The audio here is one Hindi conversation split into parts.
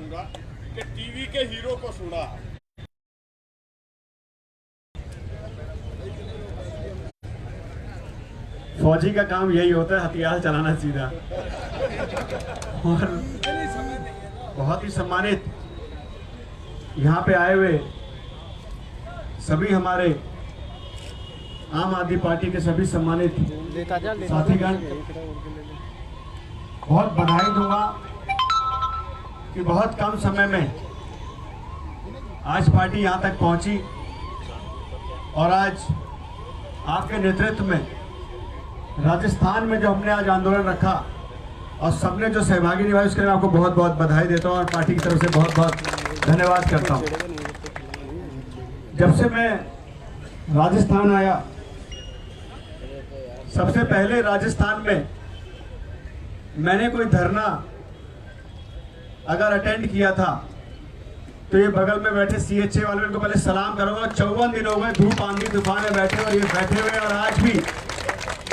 करूंगा कि टीवी के हीरो को सुना। फौजी का काम यही होता है, हथियार चलाना सीधा। और बहुत ही सम्मानित यहाँ पे आए हुए सभी हमारे आम आदमी पार्टी के सभी सम्मानित साथीगण, बहुत बधाई दूंगा कि बहुत कम समय में आज पार्टी यहाँ तक पहुंची और आज आपके नेतृत्व में राजस्थान में जो हमने आज आंदोलन रखा और सबने जो सहभागी निभाई उसके लिए आपको बहुत बहुत बधाई देता हूँ और पार्टी की तरफ से बहुत बहुत धन्यवाद करता हूँ। जब से मैं राजस्थान आया, सबसे पहले राजस्थान में मैंने कोई धरना अगर अटेंड किया था तो ये बगल में बैठे CHA वाले को पहले सलाम करूंगा। 54 दिन हो गए धूप आंधी तूफान में बैठे और ये बैठे हुए और आज भी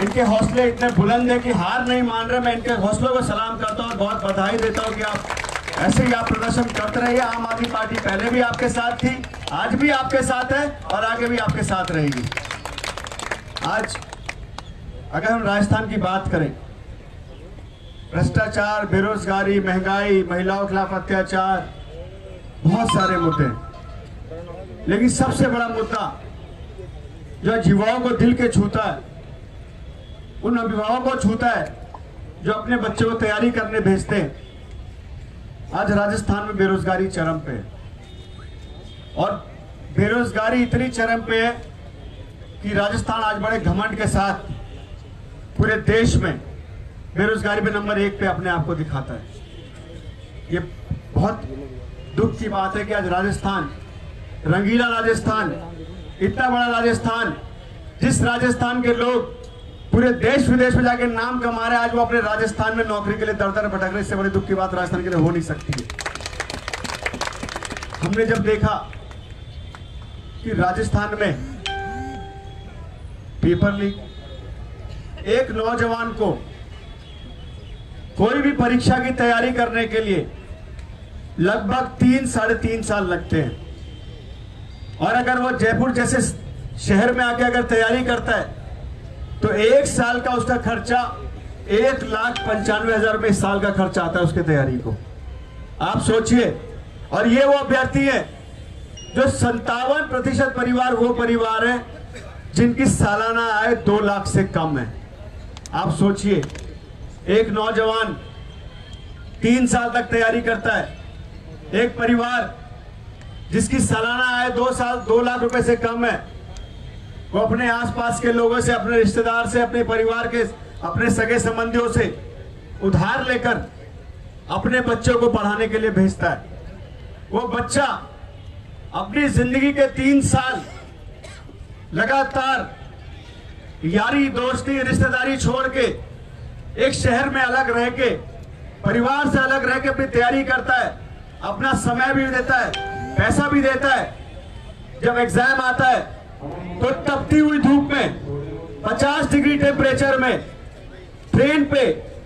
इनके हौसले इतने बुलंद है कि हार नहीं मान रहे। मैं इनके हौसलों को सलाम करता हूँ और बहुत बधाई देता हूँ कि आप ऐसे ही आप प्रदर्शन करते रहिए। आम आदमी पार्टी पहले भी आपके साथ थी, आज भी आपके साथ है और आगे भी आपके साथ रहेगी। आज अगर हम राजस्थान की बात करें, भ्रष्टाचार, बेरोजगारी, महंगाई, महिलाओं के खिलाफ अत्याचार, बहुत सारे मुद्दे, लेकिन सबसे बड़ा मुद्दा जो युवाओं को दिल के छूता है, उन अभिभावकों को छूता है जो अपने बच्चों को तैयारी करने भेजते हैं। आज राजस्थान में बेरोजगारी चरम पे है और बेरोजगारी इतनी चरम पे है कि राजस्थान आज बड़े घमंड के साथ पूरे देश में बेरोजगारी पे नंबर 1 पे अपने आप को दिखाता है। ये बहुत दुख की बात है कि आज राजस्थान, रंगीला राजस्थान, इतना बड़ा राजस्थान, जिस राजस्थान के लोग पूरे देश विदेश में जाके नाम कमा रहे हैं, आज वो अपने राजस्थान में नौकरी के लिए दर दर भटक रहे। इससे बड़ी दुख की बात राजस्थान के लिए हो नहीं सकती है। हमने जब देखा कि राजस्थान में पेपर लीक, एक नौजवान को कोई भी परीक्षा की तैयारी करने के लिए लगभग 3-3.5 साल लगते हैं और अगर वो जयपुर जैसे शहर में आके अगर तैयारी करता है तो 1 साल का उसका खर्चा 1,95,000 रुपए इस साल का खर्चा आता है उसके तैयारी को। आप सोचिए। और ये वो अभ्यर्थी है जो 57% परिवार वो परिवार है जिनकी सालाना आय 2 लाख से कम है। आप सोचिए, एक नौजवान 3 साल तक तैयारी करता है, एक परिवार जिसकी सालाना आय 2 लाख रुपए से कम है, वो अपने आसपास के लोगों से, अपने रिश्तेदार से, अपने परिवार के, अपने सगे संबंधियों से उधार लेकर अपने बच्चों को पढ़ाने के लिए भेजता है। वो बच्चा अपनी जिंदगी के 3 साल लगातार यारी दोस्ती रिश्तेदारी छोड़ के एक शहर में अलग रह के, परिवार से अलग रह के अपनी तैयारी करता है, अपना समय भी देता है, पैसा भी देता है। जब एग्जाम आता है तो तपती हुई धूप में 50 डिग्री टेम्परेचर में ट्रेन पे,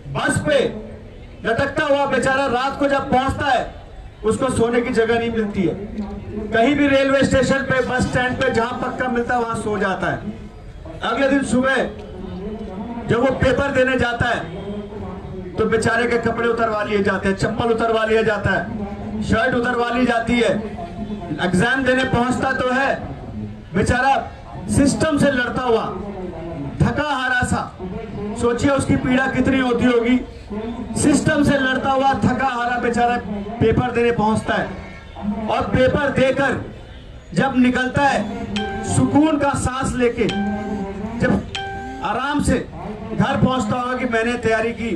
बस पे लटकता हुआ बेचारा रात को जब पहुंचता है उसको सोने की जगह नहीं मिलती है। कहीं भी रेलवे स्टेशन पे, बस स्टैंड पे जहां पक्का मिलता है वहां सो जाता है। अगले दिन सुबह जब वो पेपर देने जाता है तो बेचारे के कपड़े उतरवा लिए जाते हैं, चप्पल उतरवा लिया जाता है, शर्ट उतरवा ली जाती है। एग्जाम देने पहुंचता तो है बेचारा सिस्टम से लड़ता हुआ, थका हारा सा। सोचिए उसकी पीड़ा कितनी होती होगी। सिस्टम से लड़ता हुआ थका हारा बेचारा पेपर देने पहुंचता है और पेपर देकर जब निकलता है, सुकून का सांस लेके जब आराम से घर पहुंचता होगा कि मैंने तैयारी की,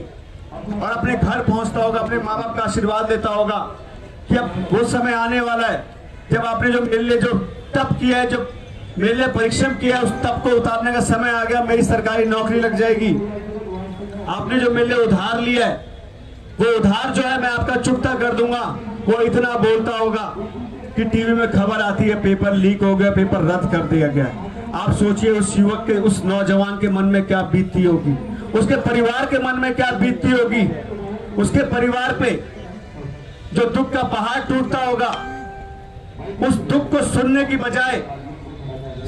और अपने घर पहुंचता होगा, अपने माँ बाप का आशीर्वाद देता होगा कि अब वो समय आने वाला है जब आपने जो मेरे लिए जो तप किया है, जो मेरे लिए परिश्रम किया, उस तप को उतारने का समय आ गया, मेरी सरकारी नौकरी लग जाएगी। आपने जो मेरे लिए उधार लिया है वो उधार जो है मैं आपका चुकता कर दूंगा। वो इतना बोलता होगा कि टीवी में खबर आती है पेपर लीक हो गया, पेपर रद्द कर दिया गया। आप सोचिए उस युवक के, उस नौजवान के मन में क्या बीतती होगी, उसके परिवार के मन में क्या बीतती होगी। उसके परिवार पे जो दुख का पहाड़ टूटता होगा, उस दुख को सुनने की बजाय,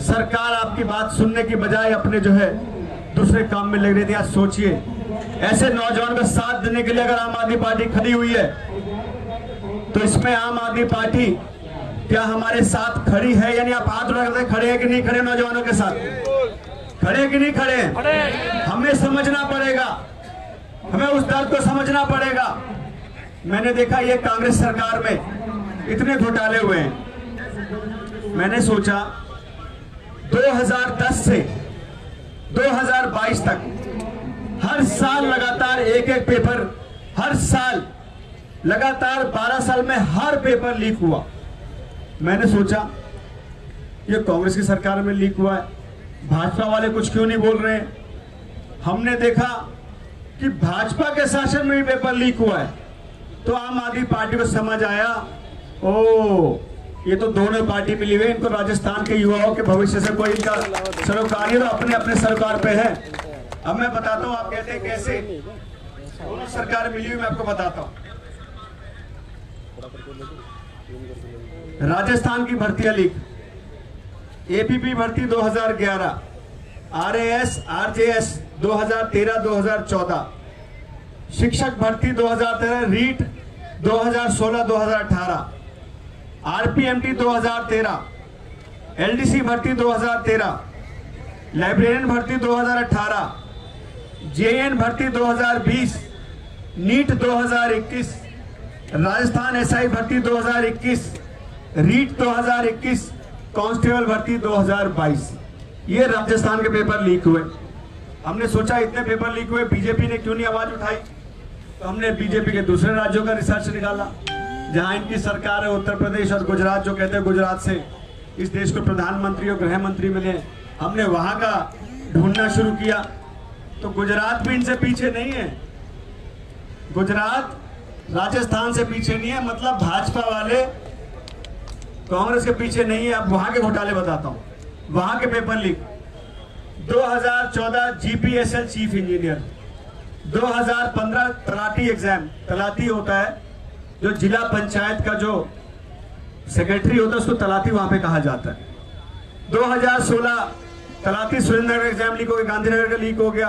सरकार आपकी बात सुनने की बजाय अपने जो है दूसरे काम में लग रही थी। आज सोचिए, ऐसे नौजवान का साथ देने के लिए अगर आम आदमी पार्टी खड़ी हुई है, तो इसमें आम आदमी पार्टी क्या हमारे साथ खड़ी है? यानी आप हाथ उठाकर खड़े हैं कि नहीं खड़े? नौजवानों के साथ खड़े हैं कि नहीं खड़े हैं? हमें समझना पड़ेगा, हमें उस दर्द को समझना पड़ेगा। मैंने देखा ये कांग्रेस सरकार में इतने घोटाले हुए हैं। मैंने सोचा 2010 से 2022 तक हर साल लगातार एक एक पेपर, हर साल लगातार 12 साल में हर पेपर लीक हुआ। मैंने सोचा ये कांग्रेस की सरकार में लीक हुआ है, भाजपा वाले कुछ क्यों नहीं बोल रहे हैं? हमने देखा कि भाजपा के शासन में भी पेपर लीक हुआ है, तो आम आदमी पार्टी को समझ आया, ओ ये तो दोनों पार्टी मिली हुई, इनको राजस्थान के युवाओं के भविष्य से कोई इनका सरोकार तो अपने अपने सरोकार पे है। अब मैं बताता हूं, आप कहते हैं कैसे दोनों सरकार मिली हुई, मैं आपको बताता हूं। राजस्थान की भर्तियां लीक, एपीपी भर्ती 2011, आरएएस आरजेएस 2013-2014, शिक्षक भर्ती 2013, रीट 2016-2018, आरपीएमटी 2013, एलडीसी भर्ती 2013, लाइब्रेरियन भर्ती 2018, जेएन भर्ती 2020, नीट 2021, राजस्थान एसआई भर्ती 2021, रीट 2021, कांस्टेबल भर्ती 2022। ये राजस्थान के पेपर लीक हुए। हमने सोचा इतने पेपर लीक हुए, बीजेपी ने क्यों नहीं आवाज उठाई? तो हमने बीजेपी के दूसरे राज्यों का रिसर्च निकाला, जहां इनकी सरकार है, उत्तर प्रदेश और गुजरात, जो कहते हैं गुजरात से इस देश को प्रधानमंत्री और गृह मंत्री मिले। हमने वहां का ढूंढना शुरू किया, तो गुजरात भी इनसे पीछे नहीं है। गुजरात राजस्थान से पीछे नहीं है, मतलब भाजपा वाले कांग्रेस के पीछे नहीं है। अब वहां के घोटाले बताता हूं, वहां के paper leak. 2014 GPSL chief engineer, 2015 talati exam, talati होता है जो जिला पंचायत का जो सेक्रेटरी होता है, उसको तलाटी वहां पे कहा जाता है। 2016 तलाटी सुरेंद्रनगर एग्जाम लीक हो गया, गांधीनगर का लीक हो गया।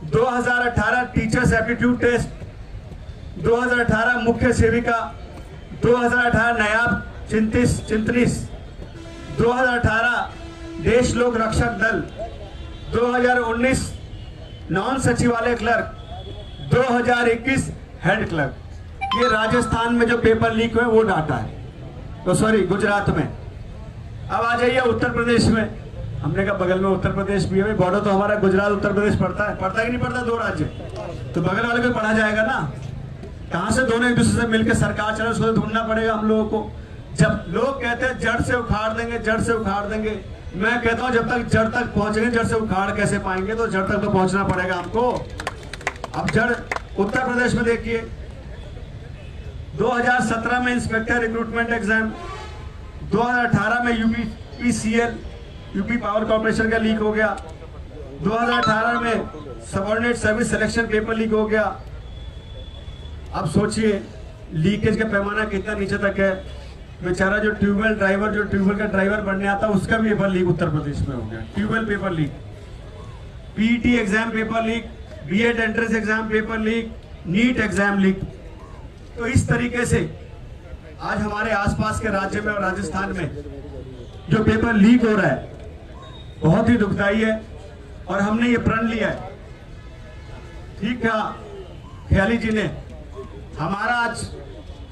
2018 टीचर्स एप्टीट्यूड टेस्ट, 2018 मुख्य सेविका, 2018 नायब चिंतनीस, 2018 देश लोक रक्षक दल, 2019 नॉन सचिवालय क्लर्क, 2021 हेड क्लर्क। ये राजस्थान में जो पेपर लीक हुए वो डाटा है, तो सॉरी गुजरात में। अब आ जाइए उत्तर प्रदेश में। हमने कहा बगल में उत्तर प्रदेश भी है, बॉर्डर तो हमारा गुजरात उत्तर प्रदेश पड़ता है, पड़ता ही नहीं पड़ता, दो राज्य, तो बगल वाले को पढ़ा जाएगा ना। कहां से दोनों एक दूसरे से मिलकर सरकार चले, उसको ढूंढना पड़ेगा हम लोगों को। जब लोग कहते हैं जड़ से उखाड़ देंगे, जड़ से उखाड़ देंगे, मैं कहता हूं जब तक जड़ तक पहुंचेंगे, जड़ से उखाड़ कैसे पाएंगे? तो जड़ तक तो पहुंचना पड़ेगा हमको। अब जड़ उत्तर प्रदेश में देखिए, 2017 में इंस्पेक्टर रिक्रूटमेंट एग्जाम, 2018 में यूपीपीसीएल यूपी पावर कॉर्पोरेशन का लीक हो गया, 2018 में subordinate service selection paper leak हो गया। अब सोचिए लीकेज का पैमाना कितना नीचे तक है। बेचारा जो ट्यूबवेल ड्राइवर, जो ट्यूबवेल का ड्राइवर बनने आता, उसका भी पेपर लीक उत्तर प्रदेश में हो गया। Tubewell paper leak, PET exam paper leak, BEd entrance exam paper leak, NEET exam leak. तो इस तरीके से आज हमारे आसपास के राज्य में और राजस्थान में जो पेपर लीक हो रहा है बहुत ही दुखदाई है, और हमने ये प्रण लिया है। ठीक कहा ख्याली जी ने, हमारा आज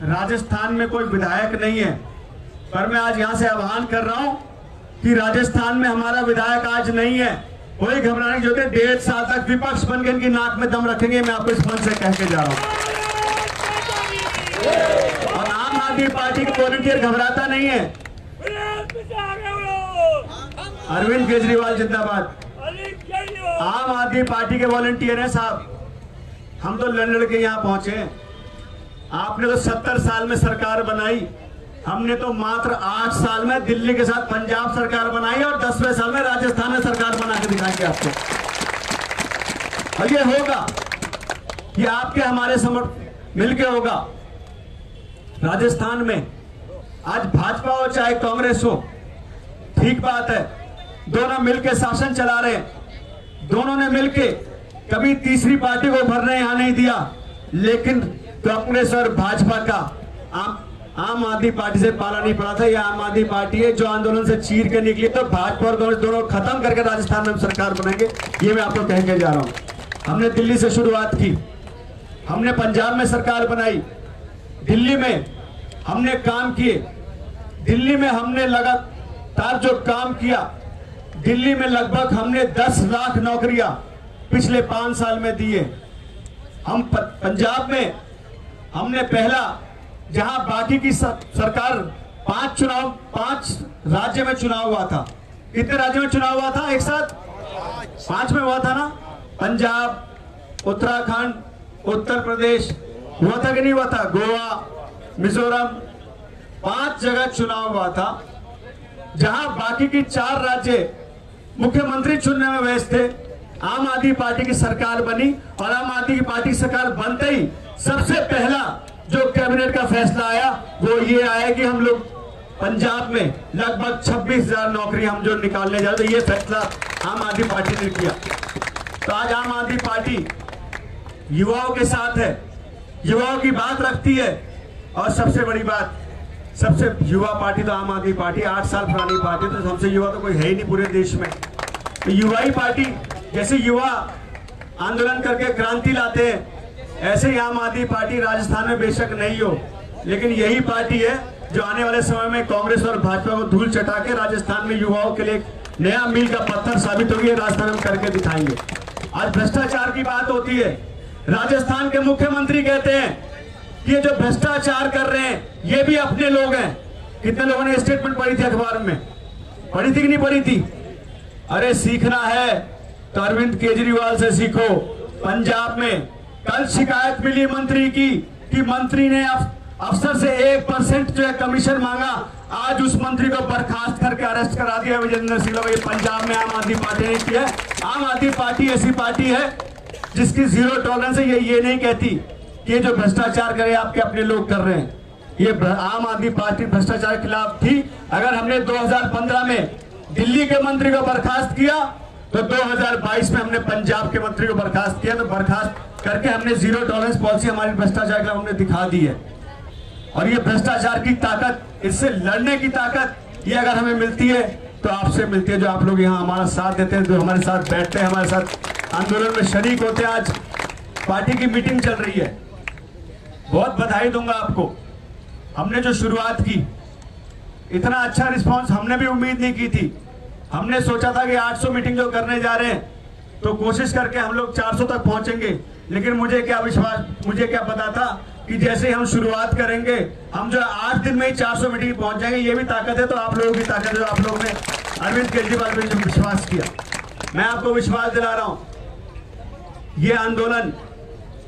राजस्थान में कोई विधायक नहीं है, पर मैं आज यहां से आह्वान कर रहा हूं कि राजस्थान में हमारा विधायक आज नहीं है। कोई घबराने की जरूरत है, 1.5 साल तक विपक्ष बन के इनकी नाक में दम रखेंगे, मैं आपको इस मंच से कह के जा रहा हूं। और आम आदमी पार्टी का वॉलंटियर घबराता नहीं है। अरविंद केजरीवाल जिंदाबाद। आम आदमी पार्टी के वॉलंटियर हैं साहब, हम तो लड़ लड़ के यहां पहुंचे। आपने तो 70 साल में सरकार बनाई, हमने तो मात्र 8 साल में दिल्ली के साथ पंजाब सरकार बनाई, और 10वें साल में राजस्थान में सरकार बना के दिखाएंगे आपको। और ये होगा, ये आपके हमारे समर्थ मिलके होगा। राजस्थान में आज भाजपा हो चाहे कांग्रेस हो, ठीक बात है, दोनों मिलकर शासन चला रहे हैं। दोनों ने मिलकर कभी तीसरी पार्टी को उभरने यहां नहीं दिया, लेकिन कांग्रेस और भाजपा का आम आदमी पार्टी से पाला नहीं पड़ा था। यह आम आदमी पार्टी है जो आंदोलन से चीर के निकली, तो भाजपा और कांग्रेस दोनों खत्म करके राजस्थान में हम सरकार बनाएंगे, ये मैं आपको कह के जा रहा हूं। हमने दिल्ली से शुरुआत की, हमने पंजाब में सरकार बनाई, दिल्ली में हमने काम किए, दिल्ली में हमने लगातार जो काम किया, दिल्ली में लगभग हमने 10 लाख नौकरियां पिछले 5 साल में दिए। हम पंजाब में हमने पहला, जहां बाकी की सरकार 5 राज्य में चुनाव हुआ था। कितने राज्य में चुनाव हुआ था? एक साथ 5 में हुआ था ना। पंजाब, उत्तराखंड, उत्तर प्रदेश हुआ था कि नहीं हुआ था? गोवा, मिजोरम, 5 जगह चुनाव हुआ था, जहां बाकी की 4 राज्य मुख्यमंत्री चुनने में व्यस्त थे। आम आदमी पार्टी की सरकार बनी और आम आदमी की पार्टी की सरकार बनते ही सबसे पहला जो कैबिनेट का फैसला आया वो ये आया कि हम लोग पंजाब में लगभग 26,000 नौकरी हम जो निकालने जा रहे, तो ये फैसला आम आदमी पार्टी ने किया। तो आज आम आदमी पार्टी युवाओं के साथ है, युवाओं की बात रखती है। और सबसे बड़ी बात, सबसे युवा पार्टी तो आम आदमी पार्टी, 8 साल पुरानी पार्टी, तो सबसे युवा तो कोई है ही नहीं पूरे देश में। तो युवाई पार्टी, जैसे युवा आंदोलन करके क्रांति लाते हैं, ऐसे ही आम आदमी पार्टी राजस्थान में बेशक नहीं हो, लेकिन यही पार्टी है जो आने वाले समय में कांग्रेस और भाजपा को धूल चटा के राजस्थान में युवाओं के लिए नया मील का पत्थर साबित होगी। राजस्थान में करके दिखाएंगे। आज भ्रष्टाचार की बात होती है, राजस्थान के मुख्यमंत्री कहते हैं कि ये जो भ्रष्टाचार कर रहे हैं ये भी अपने लोग हैं। कितने लोगों ने स्टेटमेंट पढ़ी थी अखबार में? पढ़ी थी कि नहीं पढ़ी थी? अरे सीखना है तो अरविंद केजरीवाल से सीखो। पंजाब में कल शिकायत मिली मंत्री की कि मंत्री ने अफसर से 1% जो है कमीशन मांगा। आज उस मंत्री को बर्खास्त करके अरेस्ट करा दिया विजेंद्र सिंह। ये पंजाब में आम आदमी पार्टी ने किया। आम आदमी पार्टी ऐसी पार्टी है जिसकी 0 टॉलरेंस है। ये नहीं कहती कि जो भ्रष्टाचार करे आपके अपने लोग कर रहे हैं। ये आम आदमी पार्टी भ्रष्टाचार के खिलाफ थी। अगर हमने 2015 में दिल्ली के मंत्री को बर्खास्त किया तो 2022 में हमने पंजाब के मंत्री को बर्खास्त किया। तो बर्खास्त करके हमने 0 टॉलरेंस पॉलिसी हमारी भ्रष्टाचार के खिलाफ हमने दिखा दी है। और ये भ्रष्टाचार की ताकत, इससे लड़ने की ताकत ये अगर हमें मिलती है तो आपसे मिलती है, जो आप लोग यहाँ हमारा साथ देते हैं, जो हमारे साथ बैठते हैं, हमारे साथ आंदोलन में शरीक होते हैं। आज पार्टी की मीटिंग चल रही है, बहुत बधाई दूंगा आपको। हमने जो शुरुआत की, इतना अच्छा रिस्पांस हमने भी उम्मीद नहीं की थी। हमने सोचा था कि 800 मीटिंग जो करने जा रहे हैं तो कोशिश करके हम लोग 400 तक पहुंचेंगे, लेकिन मुझे क्या पता था कि जैसे हम शुरुआत करेंगे हम जो 8 दिन में ही 400 मीटिंग पहुंच जाएंगे। ये भी ताकत है तो आप लोगों की ताकत है, आप लोगों ने अरविंद केजरीवाल पे जो विश्वास किया। मैं आपको विश्वास दिला रहा हूं, ये आंदोलन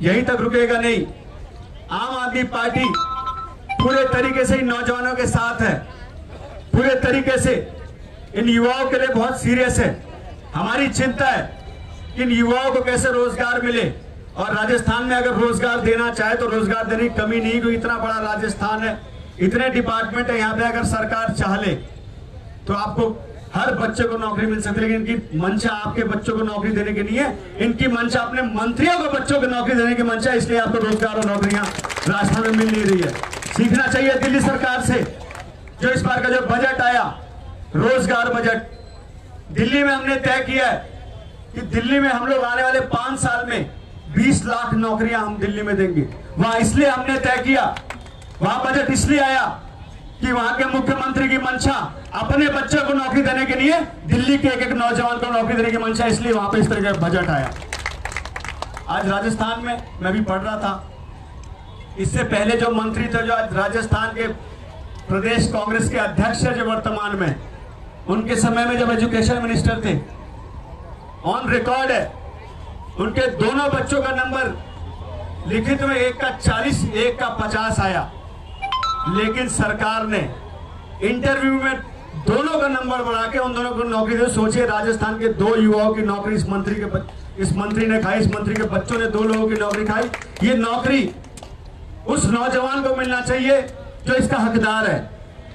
यहीं तक रुकेगा नहीं। आम आदमी पार्टी पूरे तरीके से इन नौजवानों के साथ है, पूरे तरीके से इन युवाओं के लिए बहुत सीरियस है। हमारी चिंता है कि इन युवाओं को कैसे रोजगार मिले, और राजस्थान में अगर रोजगार देना चाहे तो रोजगार देने की कमी नहीं, क्योंकि इतना बड़ा राजस्थान है, इतने डिपार्टमेंट है यहाँ पे। अगर सरकार चाह ले तो आपको हर बच्चे को नौकरी मिल सकती है, लेकिन इनकी मंशा आपके बच्चों को नौकरी देने की नहीं है, इनकी मंशा अपने मंत्रियों को बच्चों को नौकरी देने की मंशा। इसलिए आपको रोजगार और नौकरियां राजस्थान में मिल नहीं रही है। सीखना चाहिए दिल्ली सरकार से। जो इस बार का जो बजट आया, रोजगार बजट, दिल्ली में हमने तय किया है कि दिल्ली में हम लोग आने वाले 5 साल में 20 लाख नौकरियां हम दिल्ली में देंगे। वहां इसलिए हमने तय किया, वहां बजट इसलिए आया कि वहां के मुख्यमंत्री की मंशा अपने बच्चों को नौकरी देने के लिए, दिल्ली के एक नौजवान को नौकरी देने की मंशा, इसलिए वहां पे इस तरह का बजट आया। आज राजस्थान में मैं भी पढ़ रहा था, इससे पहले जो मंत्री थे, जो आज राजस्थान के प्रदेश कांग्रेस के अध्यक्ष है जो वर्तमान में, उनके समय में जब एजुकेशन मिनिस्टर थे, ऑन रिकॉर्ड है उनके दोनों बच्चों का नंबर लिखित में एक का 40 एक का 50 आया, लेकिन सरकार ने इंटरव्यू में दोनों का नंबर बढ़ा के उन दोनों को नौकरी दे। सोचिए, राजस्थान के 2 युवाओं की नौकरी इस मंत्री ने खाई, इस मंत्री के बच्चों ने 2 लोगों की नौकरी खाई। ये नौकरी उस नौजवान को मिलना चाहिए जो इसका हकदार है।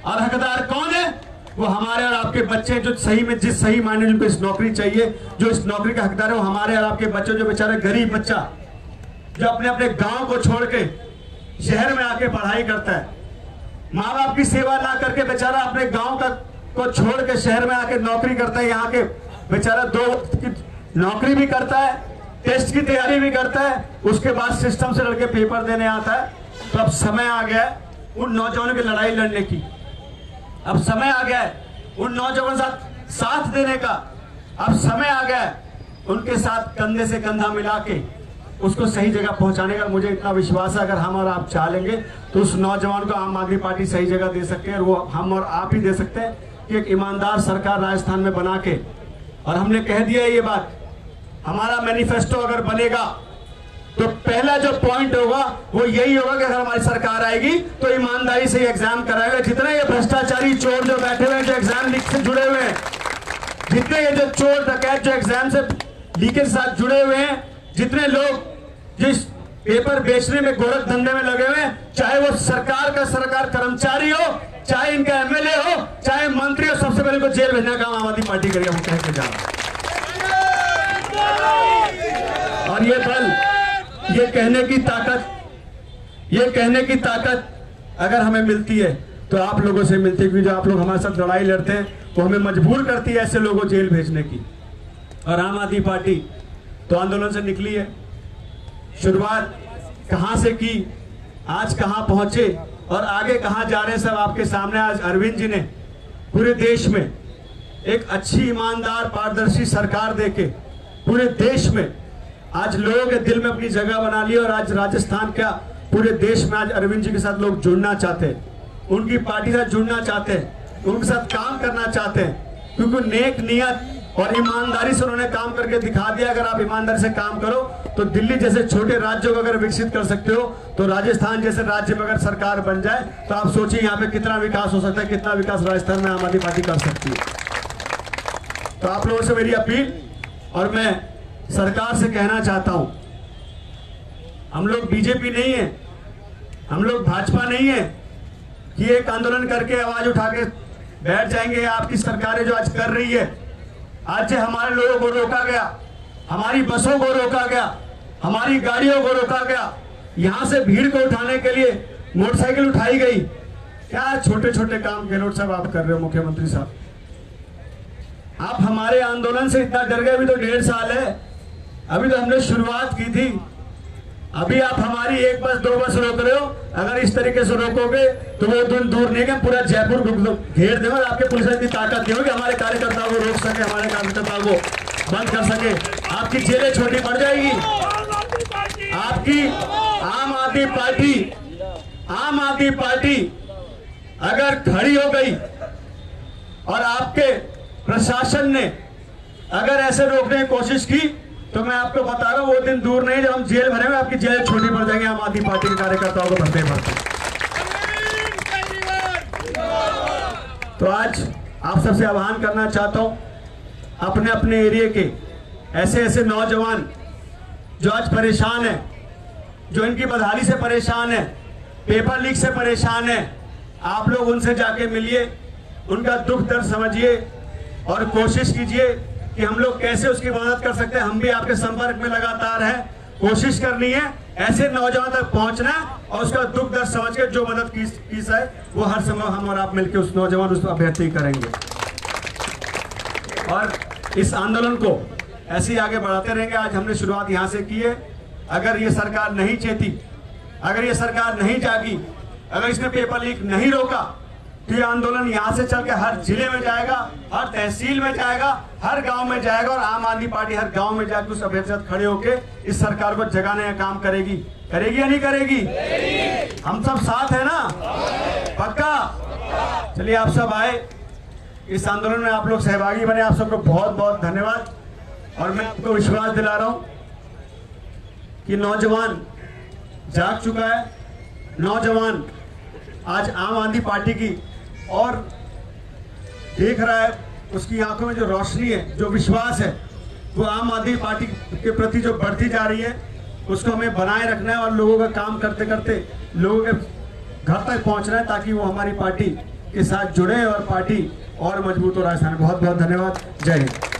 और हकदार कौन है? वो हमारे और आपके बच्चे, जो सही में जिस सही मायने जिनको इस नौकरी चाहिए, जो इस नौकरी का हकदार है, वो हमारे और आपके बच्चे, जो बेचारे गरीब बच्चा जो अपने अपने गांव को छोड़ के शहर में आके पढ़ाई करता है, माँ बाप की सेवा ना करके बेचारा अपने गांव का को छोड़ के शहर में आके नौकरी करता है। यहाँ के बेचारा 2 वक्त की नौकरी भी करता है, टेस्ट की तैयारी भी करता है, उसके बाद सिस्टम से लड़के पेपर देने आता है। तो अब समय आ गया है उन नौजवानों की लड़ाई लड़ने की। अब समय आ गया है उन नौजवानों के साथ देने का। अब समय आ गया है उनके साथ कंधे से कंधा मिला के उसको सही जगह पहुंचाने का। मुझे इतना विश्वास है, अगर हम और आप चाहेंगे तो उस नौजवान को आम आदमी पार्टी सही जगह दे सकते हैं, और वो हम और आप ही दे सकते हैं कि एक ईमानदार सरकार राजस्थान में बना के। और हमने कह दिया है ये बात, हमारा मैनिफेस्टो अगर बनेगा तो पहला जो पॉइंट होगा वो यही होगा कि अगर हमारी सरकार आएगी तो ईमानदारी से एग्जाम कराएगा। जितने ये भ्रष्टाचारी चोर जो बैठे हुए हैं, जो एग्जाम लीक से जुड़े हुए हैं, जितने ये जो चोर डकैत जो एग्जाम से लीकेज के साथ जुड़े हुए हैं, जितने लोग जिस पेपर बेचने में गोरख धंधे में लगे हुए हैं, चाहे वो सरकार कर्मचारी हो, चाहे इनका एमएलए हो, चाहे मंत्री हो, सबसे पहले को जेल भेजने का काम आम आदमी पार्टी करेगा। वो कह के जा रहा। और ये बल, ये कहने की ताकत अगर हमें मिलती है तो आप लोगों से मिलती है, क्योंकि जो आप लोग हमारे साथ लड़ाई लड़ते हैं वो हमें मजबूर करती है ऐसे लोगों को जेल भेजने की। और आम आदमी पार्टी तो आंदोलन से निकली है, शुरुआत कहां से की, आज कहां पहुंचे और आगे कहां जा रहे हैं, सब आपके सामने। आज अरविंद जी ने पूरे देश में एक अच्छी, ईमानदार, पारदर्शी सरकार देके पूरे देश में आज लोगों के दिल में अपनी जगह बना ली। और आज राजस्थान क्या, पूरे देश में आज अरविंद जी के साथ लोग जुड़ना चाहते हैं, उनकी पार्टी से जुड़ना चाहते हैं, उनके साथ काम करना चाहते हैं, क्योंकि नेक नियत और ईमानदारी से उन्होंने काम करके दिखा दिया। अगर आप ईमानदारी से काम करो तो दिल्ली जैसे छोटे राज्यों को अगर विकसित कर सकते हो, तो राजस्थान जैसे राज्य में अगर सरकार बन जाए तो आप सोचिए यहाँ पे कितना विकास हो सकता है, कितना विकास राजस्थान में आम आदमी पार्टी कर सकती है। तो आप लोगों से मेरी अपील, और मैं सरकार से कहना चाहता हूं, हम लोग बीजेपी नहीं है, हम लोग भाजपा नहीं है कि एक आंदोलन करके आवाज उठा के बैठ जाएंगे। आपकी सरकारें जो आज कर रही है, आज से हमारे लोगों को रोका गया, हमारी बसों को रोका गया, हमारी गाड़ियों को रोका गया, यहां से भीड़ को उठाने के लिए मोटरसाइकिल उठाई गई। क्या छोटे छोटे काम गहलोत साहब आप कर रहे हो? मुख्यमंत्री साहब, आप हमारे आंदोलन से इतना डर गए। अभी तो 1.5 साल है, अभी तो हमने शुरुआत की थी। अभी आप हमारी 1 बस 2 बस रोक रहे हो। अगर इस तरीके से रोकोगे तो वो दिन दूर नहीं है, पूरा जयपुर घेर देंगे। और आपके पुलिस की ताकत नहीं होगी हमारे कार्यकर्ताओं को रोक सके, हमारे कार्यकर्ताओं को बंद कर सके। आपकी जेलें छोटी पड़ जाएगी। आपकी आम आदमी पार्टी अगर खड़ी हो गई और आपके प्रशासन ने अगर ऐसे रोकने की कोशिश की, तो मैं आपको बता रहा हूं वो दिन दूर नहीं जब हम जेल भरेंगे, आपकी जेल छोटी पड़ जाएंगी आम आदमी पार्टी के कार्यकर्ताओं को भरते भरते। तो आज आप सबसे आह्वान करना चाहता हूं, अपने अपने एरिया के ऐसे ऐसे नौजवान जो आज परेशान है, जो इनकी बदहाली से परेशान है, पेपर लीक से परेशान है, आप लोग उनसे जाके मिलिए, उनका दुख दर्द समझिए और कोशिश कीजिए कि हम लोग कैसे उसकी मदद कर सकते हैं। हम भी आपके संपर्क में लगातार हैं, कोशिश करनी है ऐसे नौजवान तक पहुंचना और उसका दुख दर्द समझ के जो मदद की जाए वो हर समय हम और आप मिलकर उस नौजवान उस अभ्यर्थी करेंगे। और इस आंदोलन को ऐसे ही आगे बढ़ाते रहेंगे। आज हमने शुरुआत यहां से की है। अगर ये सरकार नहीं चेती, अगर ये सरकार नहीं जागी, अगर इसने पेपर लीक नहीं रोका, तो ये आंदोलन यहां से चल के हर जिले में जाएगा, हर तहसील में जाएगा, हर गांव में जाएगा। और आम आदमी पार्टी हर गांव में जाकर उस अभ्यर्थी साथ खड़े होकर इस सरकार को जगाने का काम करेगी। करेगी या नहीं करेगी? हम सब साथ है ना? पक्का? चलिए, आप सब आए, इस आंदोलन में आप लोग सहभागी बने, आप सबको बहुत बहुत धन्यवाद। और मैं आपको विश्वास दिला रहा हूं कि नौजवान जाग चुका है। नौजवान आज आम आदमी पार्टी की और देख रहा है, उसकी आंखों में जो रोशनी है, जो विश्वास है, वो आम आदमी पार्टी के प्रति जो बढ़ती जा रही है, उसको हमें बनाए रखना है। और लोगों का काम करते करते, लोगों के घर तक पहुंच रहे हैं ताकि वो हमारी पार्टी के साथ जुड़े और पार्टी और मजबूत हो राजस्थान। बहुत बहुत धन्यवाद। जय हिंद।